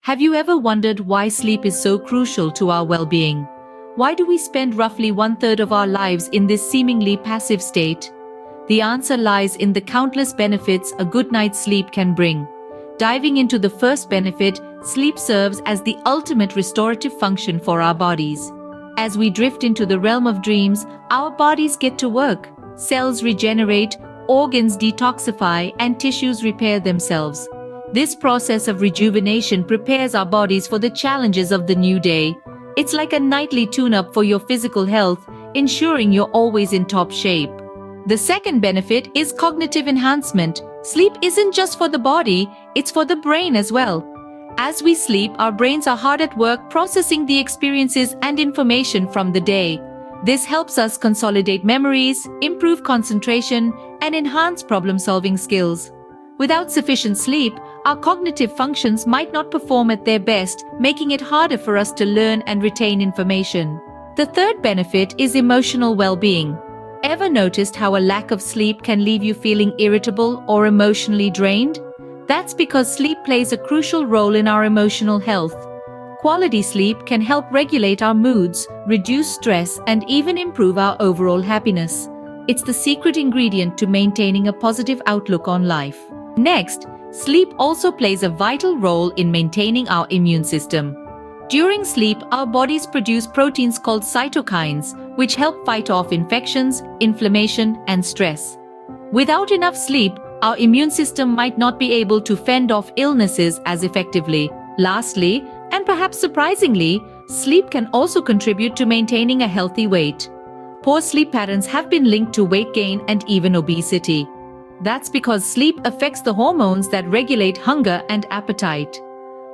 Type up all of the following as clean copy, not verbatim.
Have you ever wondered why sleep is so crucial to our well-being? Why do we spend roughly one-third of our lives in this seemingly passive state? The answer lies in the countless benefits a good night's sleep can bring. Diving into the first benefit, sleep serves as the ultimate restorative function for our bodies. As we drift into the realm of dreams, our bodies get to work. Cells regenerate, organs detoxify, and tissues repair themselves. This process of rejuvenation prepares our bodies for the challenges of the new day. It's like a nightly tune-up for your physical health, ensuring you're always in top shape. The second benefit is cognitive enhancement. Sleep isn't just for the body, it's for the brain as well. As we sleep, our brains are hard at work processing the experiences and information from the day. This helps us consolidate memories, improve concentration, and enhance problem-solving skills. Without sufficient sleep, our cognitive functions might not perform at their best, making it harder for us to learn and retain information. The third benefit is emotional well-being. Ever noticed how a lack of sleep can leave you feeling irritable or emotionally drained? That's because sleep plays a crucial role in our emotional health. Quality sleep can help regulate our moods, reduce stress, and even improve our overall happiness. It's the secret ingredient to maintaining a positive outlook on life. Next, sleep also plays a vital role in maintaining our immune system. During sleep, our bodies produce proteins called cytokines, which help fight off infections, inflammation, and stress. Without enough sleep, our immune system might not be able to fend off illnesses as effectively. Lastly, and perhaps surprisingly, sleep can also contribute to maintaining a healthy weight. Poor sleep patterns have been linked to weight gain and even obesity. That's because sleep affects the hormones that regulate hunger and appetite.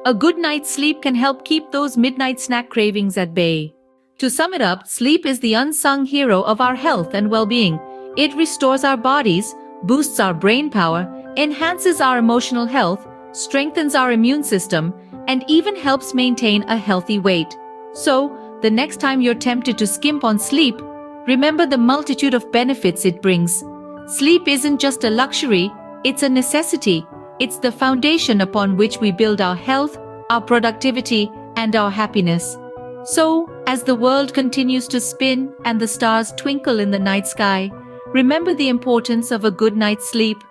A good night's sleep can help keep those midnight snack cravings at bay. To sum it up, sleep is the unsung hero of our health and well-being. It restores our bodies, boosts our brain power, enhances our emotional health, strengthens our immune system, and even helps maintain a healthy weight. So, the next time you're tempted to skimp on sleep, remember the multitude of benefits it brings. Sleep isn't just a luxury, it's a necessity. It's the foundation upon which we build our health, our productivity, and our happiness. So, as the world continues to spin and the stars twinkle in the night sky, remember the importance of a good night's sleep.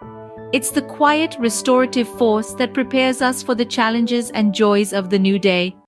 It's the quiet, restorative force that prepares us for the challenges and joys of the new day.